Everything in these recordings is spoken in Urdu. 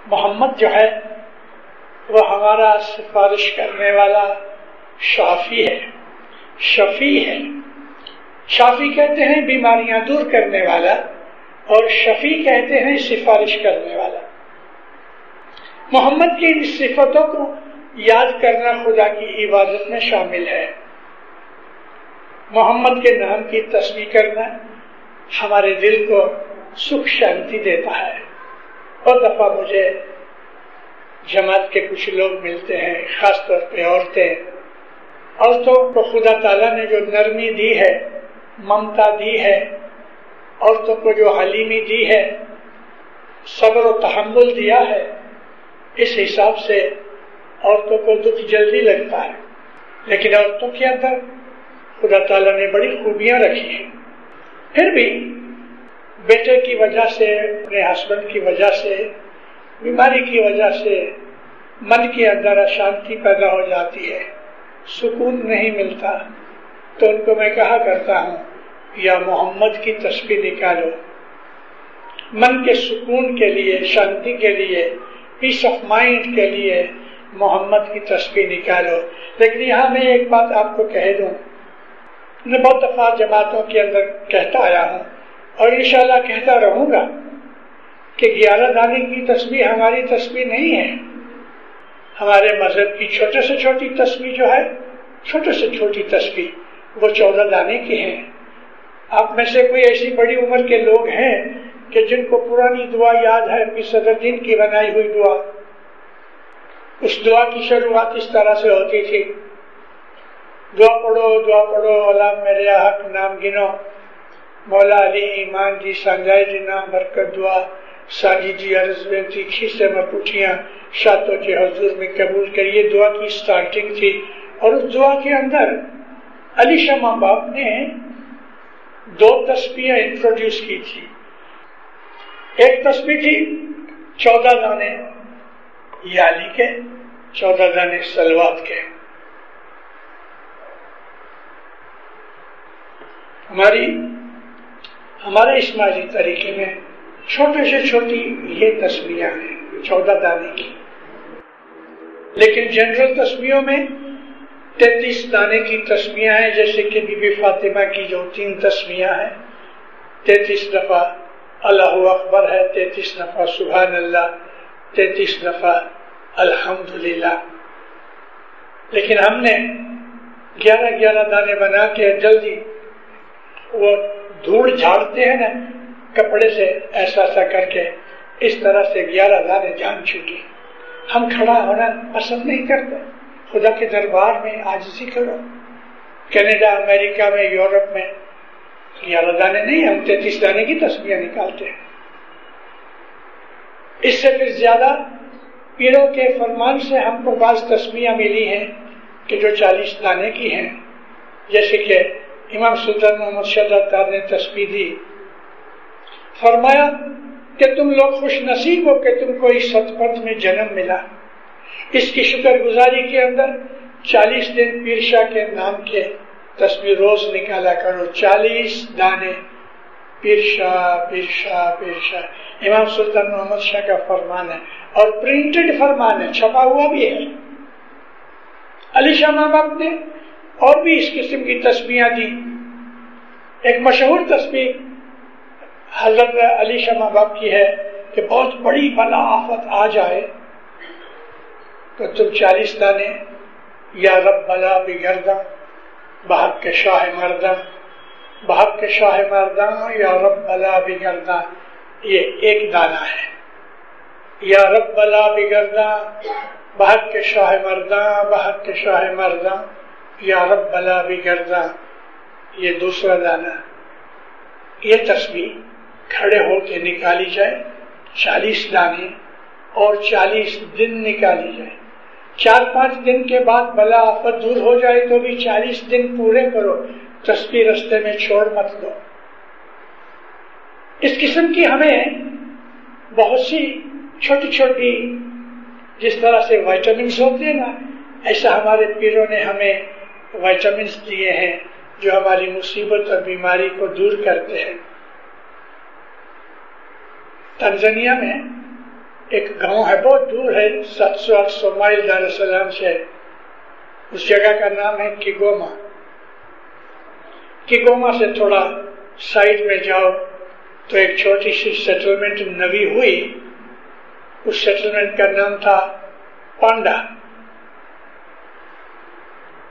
محمد جو ہے وہ ہمارا سفارش کرنے والا شافی ہے، شفیع ہے۔ شافی کہتے ہیں بیماریاں دور کرنے والا، اور شفیع کہتے ہیں سفارش کرنے والا۔ محمد کی ان صفتوں کو یاد کرنا خدا کی عبادت میں شامل ہے۔ محمد کے نام کی تسبیح کرنا ہمارے دل کو سکھ شانتی دیتا ہے۔ اور دفعہ مجھے جماعت کے کچھ لوگ ملتے ہیں، خاص طور پہ عورتوں کو خدا تعالیٰ نے جو نرمی دی ہے، ممتا دی ہے، عورتوں کو جو حلیمی دی ہے، صبر و تحمل دیا ہے، اس حساب سے عورتوں کو دکھ جلدی لگتا ہے، لیکن عورتوں کے اندر خدا تعالیٰ نے بڑی خوبیاں رکھی ہیں۔ پھر بھی بیٹے کی وجہ سے، اپنے ہسبینڈ کی وجہ سے، بیماری کی وجہ سے من کے اندر اشانتی پیدا ہو جاتی ہے، سکون نہیں ملتا، تو ان کو میں کہا کرتا ہوں یا محمد کی تسبیح نکالو، من کے سکون کے لیے، شانتی کے لیے، پیس آف مائنڈ کے لیے محمد کی تسبیح نکالو۔ لیکن یہاں میں ایک بات آپ کو کہہ دوں، میں بہت دفعہ جماعتوں کے اندر کہتا آیا ہوں اور انشاءاللہ کہتا رہوں گا کہ 11 دانے کی تسبیح ہماری تسبیح نہیں ہے۔ ہمارے مذہب کی چھوٹے سے چھوٹی تسبیح جو ہے، چھوٹے سے چھوٹی تسبیح وہ 14 دانے کی ہے۔ آپ میں سے کوئی ایسی بڑی عمر کے لوگ ہیں کہ جن کو پرانی دعا یاد ہے، پیر صدر دین کی بنائی ہوئی دعا؟ اس دعا کی شروعات اس طرح سے ہوتی تھی: دعا پڑھو اللہ میرے حق نام گنو، مولا علی ایمان جی سانجائے جنا برکت دعا ساجی جی عرض بینتی کھیسے میں پوچھیاں شاتو جی حضور میں قبول کر۔ یہ دعا کی سٹارٹنگ تھی، اور اس دعا کے اندر علی شاہ ماں باپ نے 2 تسبیحیں انٹروڈیوس کی تھی۔ ایک تسبیح تھی 14 دانے یالی کے، 14 دانے سلوات کے۔ ہمارے اسماعیلی طریقے میں چھوٹے سے چھوٹی یہ تسبیحیں ہیں 14 دانے کی، لیکن جنرل تسبیحوں میں 33 دانے کی تسبیحیں ہیں، جیسے کہ بی بی فاطمہ کی جو 3 تسبیحیں ہیں، 33 دفعہ اللہ اکبر ہے، 33 دفعہ سبحان اللہ، 33 دفعہ الحمدللہ۔ لیکن ہم نے 11 دانے بنا کے جلدی وہ دھوڑ جھاڑتے ہیں نا کپڑے سے، ایسا کر کے اس طرح سے 11 دانے جان چھوٹی۔ ہم کھڑا ہونا پسند نہیں کرتے، خدا کے دربار میں عاجزی کرو۔ کینیڈا، امریکہ میں، یورپ میں 11 دانے نہیں، ہم 33 دانے کی تسبیحیں نکالتے ہیں۔ اس سے پھر زیادہ پیروں کے فرمان سے ہم کو بعض تسبیحیں ملی ہیں کہ جو 40 دانے کی ہیں، جیسے کہ امام سلطان محمد شہزاد تار نے تسبیح دی، فرمایا کہ تم لوگ خوش نصیب ہو کہ تم کو اس سطپت میں جنم ملا۔ اس کی شکر گزاری کے اندر 40 دن پیر شاہ کے نام کے تسبیح روز نکالا کرو۔ 40 دانے پیر شاہ پیر شاہ پیر شاہ، امام سلطان محمد شاہ کا فرمان ہے، اور پرنٹڈ فرمان ہے، چھپا ہوا بھی ہے۔ علی شاہ ماں باپ نے اور بھی اس قسم کی تسبیحیں دی۔ ایک مشہور تسبیح حضرت علی شاہ ماں باپ کی ہے کہ بہت بڑی بلا آفت آ جائے تو تم 40 دانے یا رب بلا بگرداں بحق کے شاہ مرداں، بحق کے شاہ مرداں یا رب بلا بگرداں، یہ 1 دانہ ہے۔ یا رب بلا بگرداں بحق کے شاہ مرداں، بحق کے شاہ مرداں یا رب بلا بگرداں، یہ 2 دانہ۔ یہ تسبیح کھڑے ہو کے نکالی جائے، 40 دانے اور 40 دن نکالی جائے۔ 4-5 دن کے بعد بلا آفت دور ہو جائے تو بھی 40 دن پورے کرو، تسبیح رستے میں چھوڑ مت دو۔ اس قسم کی ہمیں بہت سی چھوٹی چھوٹی، جس طرح سے وائٹامنس ہوتے ہیں نا، ایسا ہمارے پیروں نے ہمیں وائٹامنس دیے ہیں جو ہماری مصیبت اور بیماری کو دور کرتے ہیں۔ تنزانیہ میں ایک گاؤں ہے بہت دور ہے 700-800 مائل دار السلام سے. اس جگہ کا نام ہے کیگوما. کیگوما سے تھوڑا سائڈ میں جاؤ تو ایک چھوٹی سی سیٹلمنٹ نوی ہوئی. اس سیٹلمنٹ کا نام تھا پانڈا.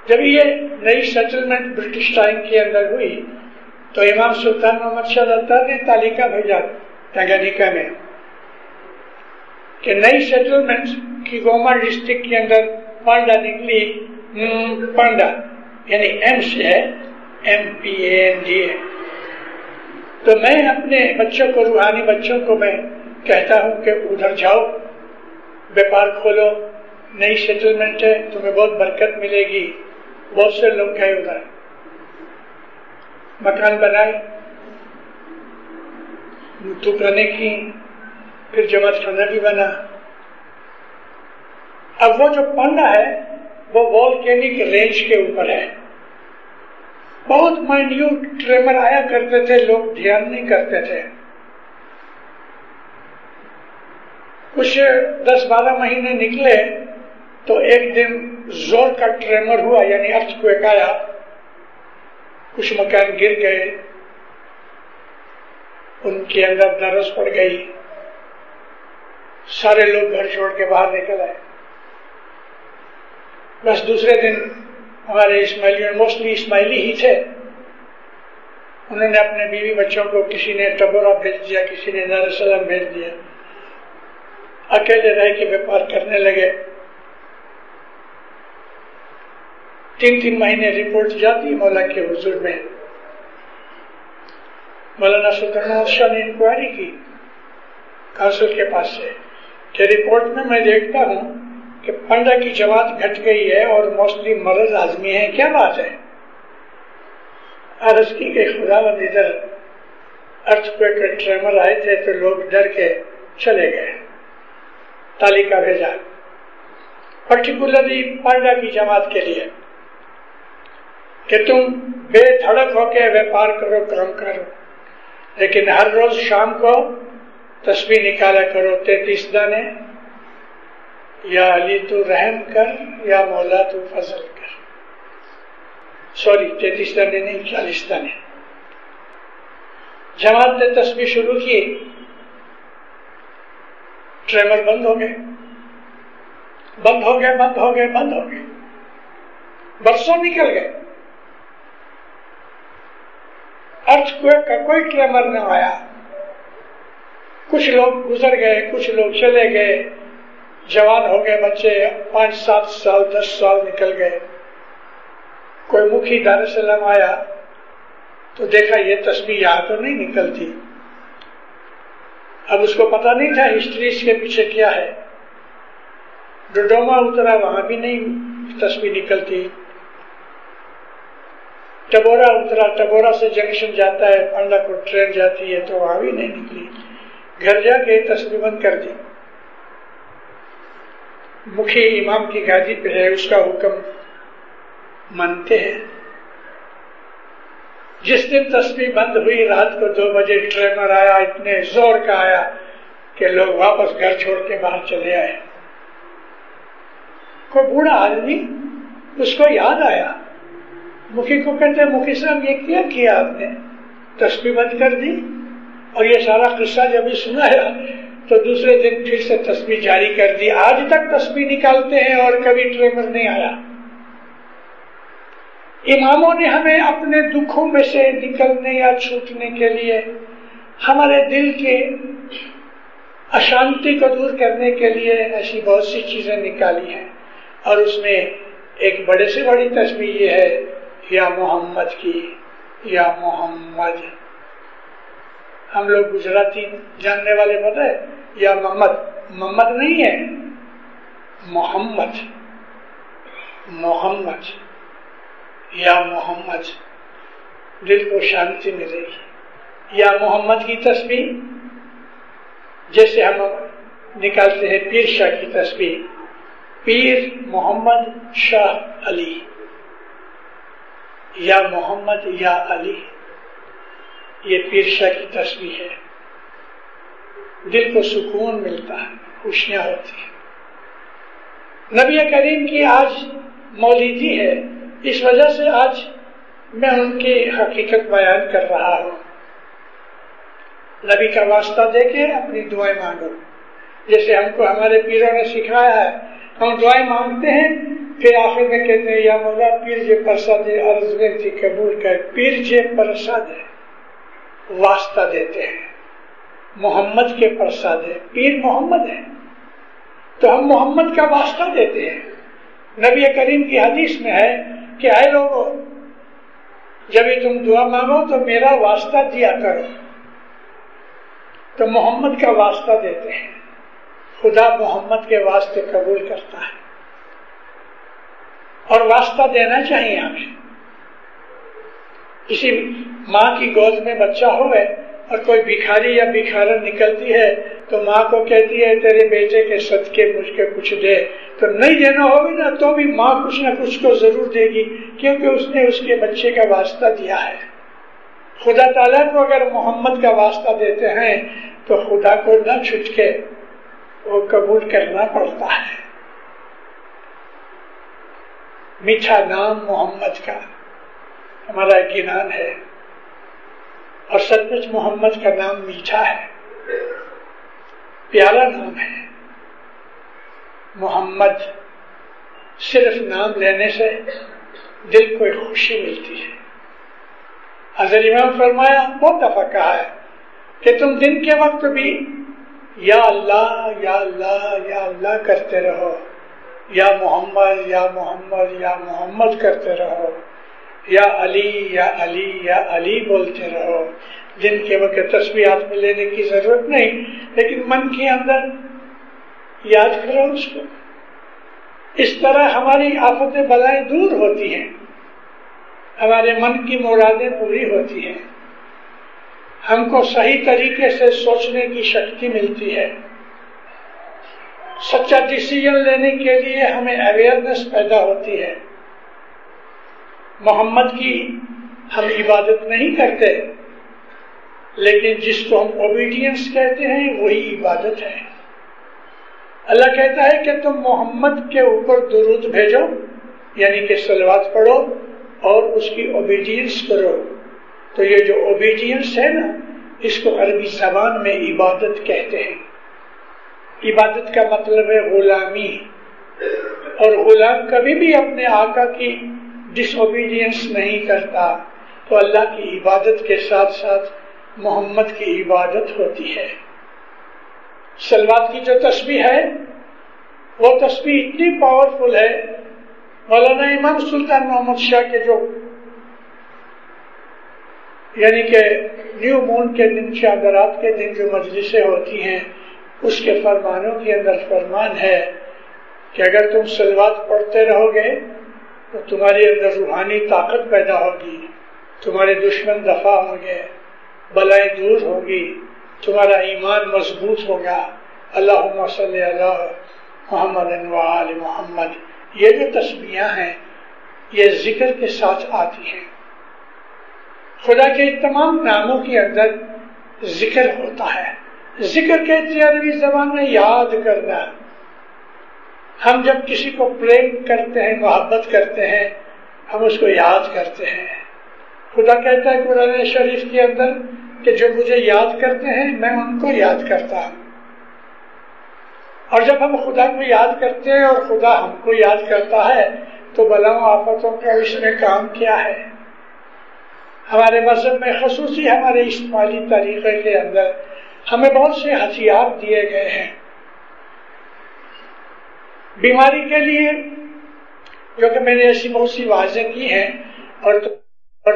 جب یہ نئی سیٹلمنٹ برٹش ٹائم کے اندر ہوئی تو امام سلطان محمد شاہ اتار نے تعلیقہ بھیجا تنگانیکا میں کہ نئی سیٹلمنٹ کیگوما ڈسٹرکٹ کے اندر پانڈا نکلی. پانڈا یعنی ایم سے ہے MPANDA. تو میں اپنے بچوں کو روحانی بچوں کو میں کہتا ہوں کہ ادھر جاؤ بیپار کھولو نئی سیٹلمنٹ ہے تمہیں بہت برکت ملے گی. بہت سے لوگ گئے ادھر مکان بنائے دکانیں کی پھر جماعت خانہ بھی بنا. اب وہ جو پانڈا ہے وہ والکینک رینج کے اوپر ہے. بہت مائنیوٹ ٹریمر آیا کرتے تھے لوگ دھیان نہیں کرتے تھے. کچھ 10-12 مہینے نکلے تو ایک دن زور کا ٹریمر ہوا یعنی ارتھکویک آیا. کچھ مکان گر گئے ان کے اندر درز پڑ گئی. سارے لوگ گھر چھوڑ کے باہر نکل آئے. بس دوسرے دن ہمارے اسماعیلی موسٹلی اسماعیلی ہی تھے. انہوں نے اپنے بیوی بچوں کو کسی نے ٹبورا بھیج دیا کسی نے دار السلام بھیج دیا. اکیلے رہ کے بیپار کرنے لگے. 3 مہینے رپورٹ جاتی مولا کے حضور میں. مولانا سلطان محمد شاہ نے انکوائری کی کونسل کے پاس سے کہ رپورٹ میں میں دیکھتا ہوں کہ پانڈا کی جماعت گھٹ گئی ہے اور موسٹلی مرض آزمی ہے. کیا بات ہے؟ عرض کی کہ خدا بند ادھر ارتھکویک ٹریمر آئے تھے تو لوگ ڈر کے چلے گئے. تعلیقہ بھیجا پرٹیکولرلی پانڈا کی جماعت کے لیے کہ تم بے دھڑک ہو کے ویپار کرو کام کرو لیکن ہر روز شام کو تسبیح نکالا کرو 33 دانے. یا علی تو رحم کر یا مولا تو فضل کر. سوری 33 دانے نہیں 40 دانے. جماعت نے تسبیح شروع کی. ٹریمر بند ہو گئے بند ہو گئے بند ہو گئے بند ہو گئے. برسوں نکل گئے. ارتھکویک کا کوئی ٹریمر نہ آیا. کچھ لوگ گزر گئے کچھ لوگ چلے گئے. جوان ہو گئے بچے 5-7 سال 10 سال نکل گئے. کوئی مکھی دار السلام آیا تو دیکھا یہ تسبیح یہاں تو نہیں نکلتی. اب اس کو پتا نہیں تھا ہسٹری اس کے پیچھے کیا ہے. ڈوڈوما اترا وہاں بھی نہیں تسبیح نکلتی. ٹبورا اترا ٹبورا سے جنکشن جاتا ہے پانڈا کو ٹرین جاتی ہے تو وہاں بھی نہیں نکلی. گھر جا کے تسبیح بند کر دی. مکھی امام کی گادی پہ ہے اس کا حکم مانتے ہیں. جس دن تسبیح بند ہوئی رات کو 2 بجے ٹریمر آیا اتنے زور کا آیا کہ لوگ واپس گھر چھوڑ کے باہر چلے آئے. کوئی بوڑھا آدمی اس کو یاد آیا. مکھی کو کہتے ہیں مکھی صاحب یہ کیا آپ نے تسبیح بند کر دی. اور یہ سارا قصہ جب بھی سنایا تو دوسرے دن پھر سے تسبیح جاری کر دی. آج تک تسبیح نکالتے ہیں اور کبھی ٹریمر نہیں آیا. اماموں نے ہمیں اپنے دکھوں میں سے نکلنے یا چھوٹنے کے لیے ہمارے دل کے اشانتی کو دور کرنے کے لیے ایسی بہت سی چیزیں نکالی ہیں. اور اس میں ایک بڑے سے بڑی تسبیح یہ ہے یا محمد کی یا محمد. ہم لوگ گجراتی جاننے والے پتہ ہے یا محمد نہیں ہے محمد یا محمد. دل کو شانتی ملے گی. یا محمد کی تسبیح جیسے ہم نکالتے ہیں پیر شاہ کی تسبیح پیر محمد شاہ علی یا محمد یا علی. یہ پیر شاہ کی تسبیح ہے. دل کو سکون ملتا ہے. خوشیاں ہوتی ہیں۔ نبی کریم کی آج مولیدی ہے، اس وجہ سے آج میں ان کی حقیقت بیان کر رہا ہوں۔ نبی کا واسطہ دے کے اپنی دعائیں مانگو، جیسے ہم کو ہمارے پیروں نے سکھایا ہے۔ ہم دعائیں مانگتے ہیں، پھر آخر میں کہتے ہیں یا مولا پیر جے پرساد عرض وینتی قبول کر۔ پیر جے پرساد واسطہ دیتے ہیں، محمد کے پرساد ہے، پیر محمد ہے، تو ہم محمد کا واسطہ دیتے ہیں۔ نبی کریم کی حدیث میں ہے کہ اے لوگوں، جب تم دعا مانگو تو میرا واسطہ دیا کرو، تو محمد کا واسطہ دیتے ہیں۔ خدا محمد کے واسطے قبول کرتا ہے، اور واسطہ دینا چاہیے ہمیں۔ کسی ماں کی گود میں بچہ ہوئے اور کوئی بھکاری یا بھکارن نکلتی ہے تو ماں کو کہتی ہے تیرے بیٹے کے صدقے مجھ کے کچھ دے، تو نہیں دینا ہوگی نا تو بھی ماں کچھ نہ کچھ کو ضرور دے گی، کیونکہ اس نے اس کے بچے کا واسطہ دیا ہے۔ خدا تعالیٰ کو اگر محمد کا واسطہ دیتے ہیں تو خدا کو نہ چھٹ کے وہ قبول کرنا پڑتا ہے۔ میٹھا نام محمد کا ہمارا اطمینان ہے، اور سچ مچ محمد کا نام میٹھا ہے، پیارا نام ہے۔ محمد صرف نام لینے سے دل کو ایک خوشی ملتی ہے۔ حضرت امام فرمایا، بہت دفعہ کہا ہے کہ تم دن کے وقت بھی یا اللہ یا اللہ یا اللہ کرتے رہو، یا محمد یا محمد یا محمد کرتے رہو، یا علی یا علی یا علی بولتے رہو۔ دن کے وقت تسبیحات میں لینے کی ضرورت نہیں، لیکن من کے اندر یاد کرو اس کو۔ اس طرح ہماری آفتیں بلائیں دور ہوتی ہیں، ہمارے من کی مرادیں پوری ہوتی ہیں، ہم کو صحیح طریقے سے سوچنے کی شکتی ملتی ہے، سچا ڈیسیژن لینے کے لیے ہمیں اویئرنیس پیدا ہوتی ہے۔ محمد کی ہم عبادت نہیں کرتے، لیکن جس کو ہم اوبیڈینس کہتے ہیں وہی عبادت ہے۔ اللہ کہتا ہے کہ تم محمد کے اوپر درود بھیجو، یعنی کہ صلوات پڑھو اور اس کی اوبیڈینس کرو۔ تو یہ جو اوبیڈینس ہے نا، اس کو عربی زبان میں عبادت کہتے ہیں۔ عبادت کا مطلب ہے غلامی، اور غلام کبھی بھی اپنے آقا کی ڈس اوبیڈینس نہیں کرتا، تو اللہ کی عبادت کے ساتھ ساتھ محمد کی عبادت ہوتی ہے۔ صلوات کی جو تسبیح ہے وہ تسبیح اتنی پاورفل ہے، مولانا امام سلطان محمد شاہ کے جو یعنی کہ نیو مون کے دن، شادرات کے دن جو مجلسیں ہوتی ہیں، اس کے فرمانوں کے اندر فرمان ہے کہ اگر تم صلوات پڑھتے رہو گے تو تمہارے اندر روحانی طاقت پیدا ہوگی، تمہارے دشمن دفع ہوں گے، بلائیں دور ہوگی، تمہارا ایمان مضبوط ہوگا۔ اللہم صلی علی محمد و آل محمد، یہ جو تسبیحاں ہیں یہ ذکر کے ساتھ آتی ہیں۔ خدا کے تمام ناموں کے اندر ذکر ہوتا ہے۔ ذکر کہتے ہیں عربی زبان میں یاد کرنا۔ ہم جب کسی کو پریم کرتے ہیں، محبت کرتے ہیں، ہم اس کو یاد کرتے ہیں۔ خدا کہتا ہے قرآن شریف کے اندر کہ جو مجھے یاد کرتے ہیں میں ان کو یاد کرتا ہوں۔ اور جب ہم خدا کو یاد کرتے ہیں اور خدا ہم کو یاد کرتا ہے تو بلاؤں آفتوں کا اس میں کام کیا ہے؟ ہمارے مذہب میں خصوصی ہمارے اجتماعی طریقے کے اندر ہمیں بہت سے ہتھیار دیے گئے ہیں بیماری کے لیے، جو کہ میں نے ایسی بہت سی واضح کی ہیں اور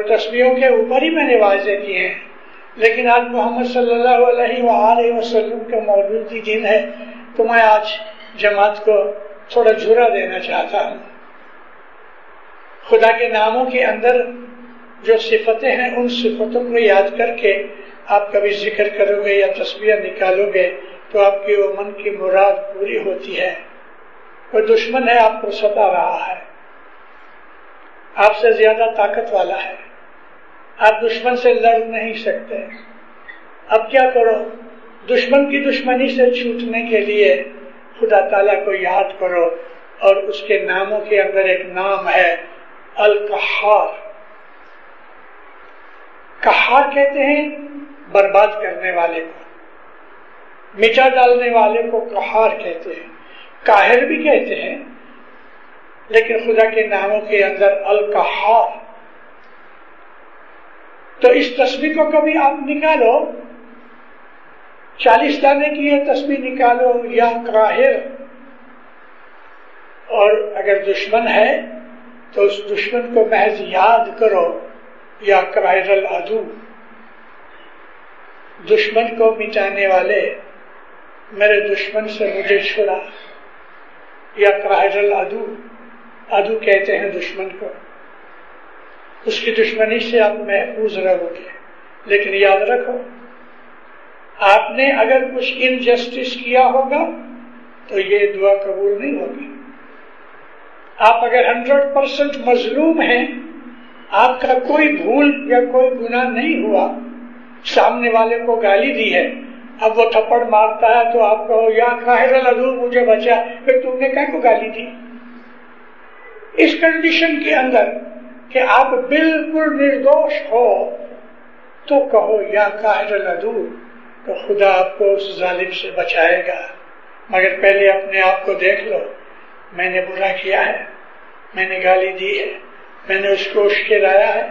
تسبیحوں کے اوپر ہی میں نے واضح کی ہیں، لیکن آج محمد صلی اللہ علیہ وآلہ وسلم کا مولودی دن ہے تو میں آج جماعت کو تھوڑا جھرا دینا چاہتا ہوں۔ خدا کے ناموں کے اندر جو صفتیں ہیں ان صفتوں کو یاد کر کے آپ کبھی ذکر کرو گے یا تسبیح نکالو گے تو آپ کی وہ من کی مراد پوری ہوتی ہے۔ کوئی دشمن ہے آپ کو ستا رہا ہے، آپ سے زیادہ طاقت والا ہے، آپ دشمن سے لڑ نہیں سکتے، اب کیا کرو؟ دشمن کی دشمنی سے چھوٹنے کے لیے خدا تعالیٰ کو یاد کرو، اور اس کے ناموں کے اندر ایک نام ہے القہار۔ قہار کہتے ہیں برباد کرنے والے کو، مٹا ڈالنے والے کو قہار کہتے ہیں، قاہر بھی کہتے ہیں، لیکن خدا کے ناموں کے اندر القہار۔ تو اس تسبیح کو کبھی آپ نکالو، 40 دانے کی یہ تسبیح نکالو، یا قاہر، اور اگر دشمن ہے تو اس دشمن کو محض یاد کرو، یا قاہر العدو، دشمن کو مٹانے والے، میرے دشمن سے مجھے چھڑا، یا قاہر العدو، عدو کہتے ہیں دشمن کو، اس کی دشمنی سے آپ محفوظ رہو گے۔ لیکن یاد رکھو، آپ نے اگر کچھ انجسٹس کیا ہوگا تو یہ دعا قبول نہیں ہوگی۔ آپ اگر 100% مظلوم ہیں، آپ کا کوئی بھول یا کوئی گناہ نہیں ہوا، سامنے والے کو گالی دی ہے، اب وہ تھپڑ مارتا ہے تو آپ کہو یا قاہر العدو مجھے بچا، پھر تم نے کیا کو گالی دی؟ اس کنڈیشن کے اندر کہ آپ بالکل نردوش ہو تو کہو یا قاہر العدو، تو خدا آپ کو اس ظالم سے بچائے گا۔ مگر پہلے اپنے آپ کو دیکھ لو، میں نے برا کیا ہے، میں نے گالی دی ہے، میں نے اس کو اشکرایا ہے۔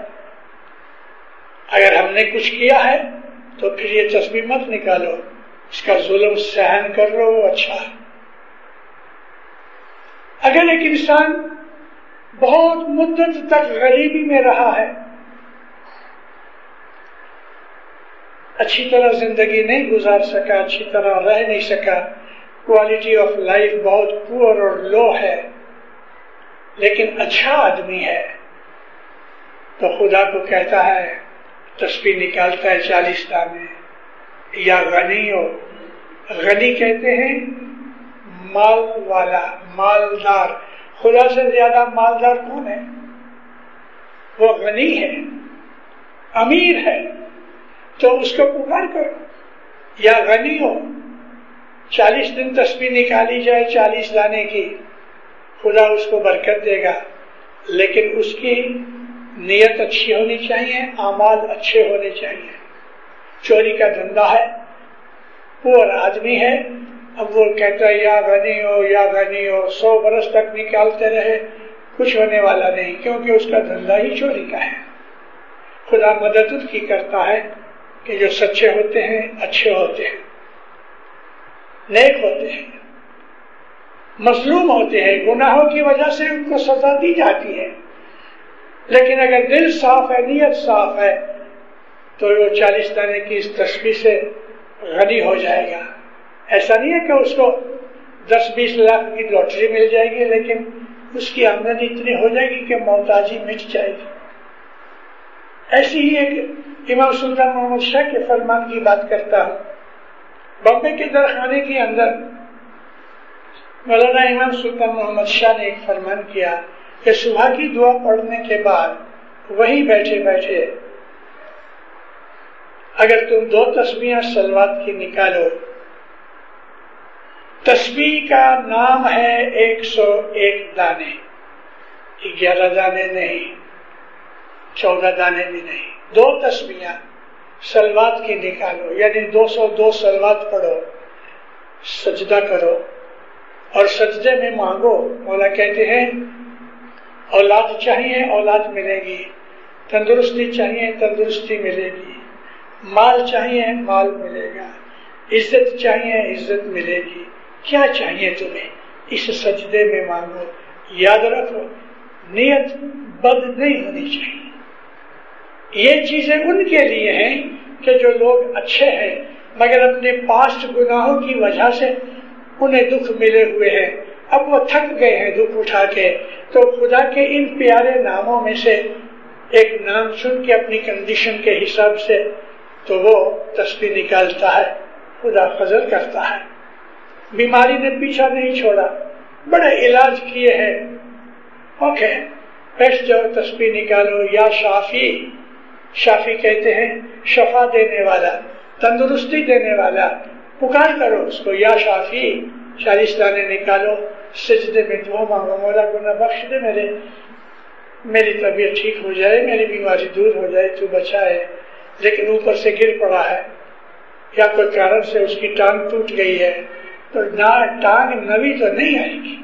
اگر ہم نے کچھ کیا ہے تو پھر یہ تسبیح مت نکالو، اس کا ظلم سہن کر لو، اچھا ہے۔ اگر ایک انسان بہت مدت تک غریبی میں رہا ہے، اچھی طرح زندگی نہیں گزار سکا، اچھی طرح رہ نہیں سکا، کوالٹی آف لائف بہت پور اور لو ہے، لیکن اچھا آدمی ہے، تو خدا کو کہتا ہے، تسبیح نکالتا ہے 40 دانے، یا غنی ہو۔ غنی کہتے ہیں مال والا، مالدار۔ خدا سے زیادہ مالدار کون ہے؟ وہ غنی ہے، امیر ہے، تو اس کو پکار کرو یا غنی ہو۔ 40 دن تسبیح نکالی جائے 40 دانے کی، خدا اس کو برکت دے گا، لیکن اس کی نیت اچھی ہونی چاہیے، اعمال اچھے ہونے چاہیے۔ چوری کا دھندا ہے، پور آدمی ہے، اب وہ کہتا ہے یا غنی ہو یا غنی ہو، 100 برس تک نکالتے رہے، کچھ ہونے والا نہیں، کیونکہ اس کا دھندا ہی چوری کا ہے۔ خدا مدد ان کی کرتا ہے کہ جو سچے ہوتے ہیں، اچھے ہوتے ہیں، نیک ہوتے ہیں، مظلوم ہوتے ہیں، گناہوں کی وجہ سے ان کو سزا دی جاتی ہے، لیکن اگر دل صاف ہے، نیت صاف ہے، تو وہ 40 دانے کی اس تسبیح سے غنی ہو جائے گا۔ ایسا نہیں ہے کہ اس کو 10-20 لاکھ کی لاٹری مل جائے گی، لیکن اس کی آمدنی اتنی ہو جائے گی کہ محتاجی مٹ جائے گی۔ ایسی ہی ایک امام سلطان محمد شاہ کے فرمان کی بات کرتا ہوں۔ بمبے کے درخانے کے اندر مولانا امام سلطان محمد شاہ نے ایک فرمان کیا کہ صبح کی دعا پڑھنے کے بعد وہی بیٹھے بیٹھے اگر تم 2 تسبیحاں صلوات کی نکالو، تسبیح کا نام ہے 101 دانے، 11 دانے نہیں، 14 دانے بھی نہیں، 2 تسبیحاں صلوات کی نکالو، یعنی 202 صلوات پڑھو، سجدہ کرو، اور سجدے میں مانگو۔ مولا کہتے ہیں اولاد چاہیے اولاد ملے گی، تندرستی چاہیے تندرستی ملے گی، مال چاہیے مال ملے گا، عزت چاہیے عزت ملے گی، کیا چاہیے تمہیں اس سجدے میں مانگو۔ یاد رکھو، نیت بد نہیں ہونی چاہیے۔ یہ چیزیں ان کے لیے ہیں کہ جو لوگ اچھے ہیں مگر اپنے پاسٹ گناہوں کی وجہ سے انہیں دکھ ملے ہوئے ہیں، اب وہ تھک گئے ہیں دکھ اٹھا کے، تو خدا کے ان پیارے ناموں میں سے ایک نام چن کے اپنی کنڈیشن کے حساب سے تو وہ تسبیح نکالتا ہے، خدا فضل کرتا ہے۔ بیماری نے پیچھا نہیں چھوڑا، بڑے علاج کیے ہیں، اوکے بیٹھ جاؤ، تسبیح نکالو۔ یا شافی، شافی کہتے ہیں شفا دینے والا، تندرستی دینے والا، پکار کرو اس کو، یا شافی، شارستانے نکالو، سجدے میں دعا مانگو، مولا گناہ بخش دے، میری طبیعت ٹھیک ہو جائے، میری بیماری دور ہو جائے، تو بچائے۔ لیکن اوپر سے گر پڑا ہے یا کوئی کارن سے اس کی ٹانگ ٹوٹ گئی ہے، تو ٹانگ نوی تو نہیں آئے گی،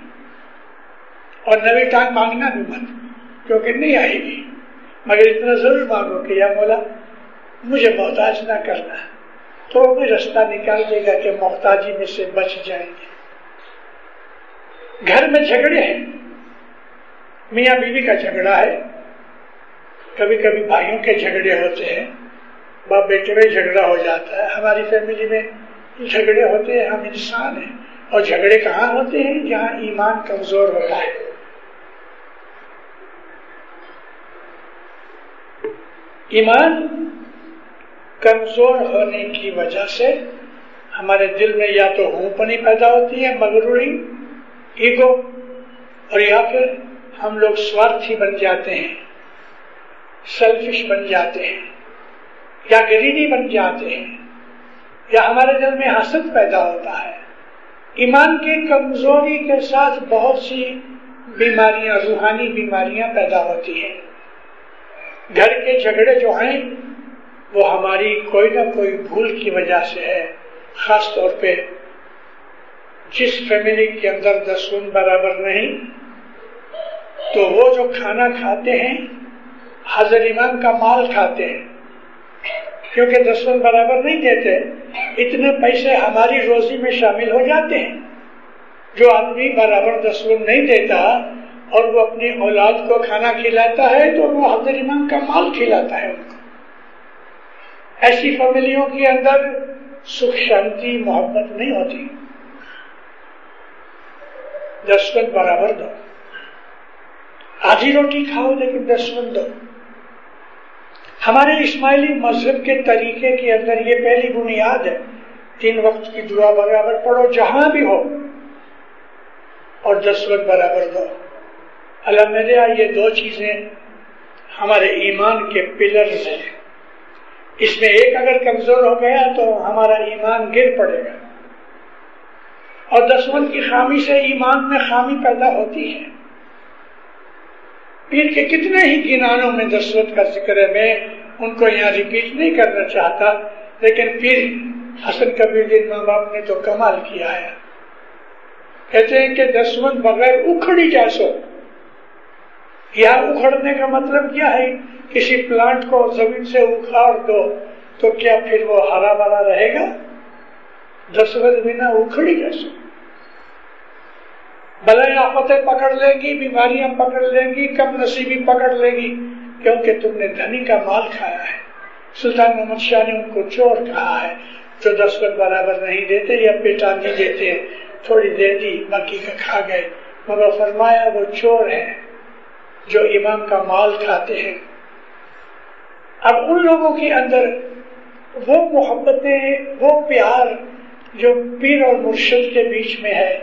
اور نوی ٹانگ مانگنا بھی مت، کیونکہ نہیں آئے گی، مگر اتنا ضرور مانگو کہ یا مولا مجھے محتاج نہ کرنا، تو وہ کوئی رستہ نکال دے گا کہ محتاجی میں سے بچ جائیں گے۔ گھر میں جھگڑے ہیں، میاں بیوی کا جھگڑا ہے، کبھی کبھی بھائیوں کے جھگڑے ہوتے ہیں، باپ بیٹے میں جھگڑا ہو جاتا ہے، ہماری فیملی میں جھگڑے ہوتے ہیں، ہم انسان ہیں، اور جھگڑے کہاں ہوتے ہیں؟ جہاں ایمان کمزور ہوتا ہے۔ ایمان کمزور ہونے کی وجہ سے ہمارے دل میں یا تو ہونپنی پیدا ہوتی ہے، مغروری، ایگو، اور یا پھر ہم لوگ سوارتھی بن جاتے ہیں، سیلفش بن جاتے ہیں، یا گریڈی بن جاتے ہیں، یا ہمارے دل میں حسد پیدا ہوتا ہے۔ ایمان کی کمزوری کے ساتھ بہت سی بیماریاں، روحانی بیماریاں پیدا ہوتی ہیں۔ گھر کے جھگڑے جو ہیں وہ ہماری کوئی نہ کوئی بھول کی وجہ سے ہے، خاص طور پہ جس فیملی کے اندر 10 برابر نہیں، تو وہ جو کھانا کھاتے ہیں حضرت امام کا مال کھاتے ہیں، کیونکہ 10 برابر نہیں دیتے، اتنے پیسے ہماری روزی میں شامل ہو جاتے ہیں۔ جو آدمی برابر 10 نہیں دیتا اور وہ اپنی اولاد کو کھانا کھلاتا ہے تو وہ حضرت امام کا مال کھلاتا ہے ان کو۔ ایسی فیملیوں کے اندر سکھ شانتی محبت نہیں ہوتی۔ 10 برابر دو، آدھی روٹی کھاؤ لیکن 10 دو۔ ہمارے اسماعیلی مذہب کے طریقے کے اندر یہ پہلی بنیاد ہے، 3 وقت کی دعا برابر پڑھو جہاں بھی ہو، اور 10 برابر دو۔ اللہ میرے یہ 2 چیزیں ہمارے ایمان کے پلرز ہیں، اس میں ایک اگر کمزور ہو گیا تو ہمارا ایمان گر پڑے گا، اور 10 کی خامی سے ایمان میں خامی پیدا ہوتی ہے۔ پیر کے کتنے ہی گنانوں میں 10 کا ذکر ہے، میں ان کو یہاں ریپیٹ نہیں کرنا چاہتا، لیکن پیر حسن کبیر الدین ماں باپ نے تو کمال کیا ہے۔ کہتے ہیں کہ 10 بغیر اکھڑی جیسو۔ یہاں اکھڑنے کا مطلب کیا ہے؟ کسی پلانٹ کو زمین سے اکھاڑ دو تو کیا پھر وہ ہرا بھرا رہے گا؟ 10 بنا اکھڑی جیسو۔ بلائیں آفتیں پکڑ لیں گی، بیماریاں پکڑ لیں گی، کم نصیبی پکڑ لے گی، کیونکہ تم نے دھنی کا مال کھایا ہے۔ سلطان محمد شاہ نے ان کو چور کہا ہے، جو 10 برابر نہیں دیتے یا پیٹانی دیتے ہیں، تھوڑی دے دی باقی کا کھا گئے، مگر فرمایا وہ چور ہیں جو امام کا مال کھاتے ہیں۔ اب ان لوگوں کے اندر وہ محبتیں، وہ پیار جو پیر اور مرشد کے بیچ میں ہے،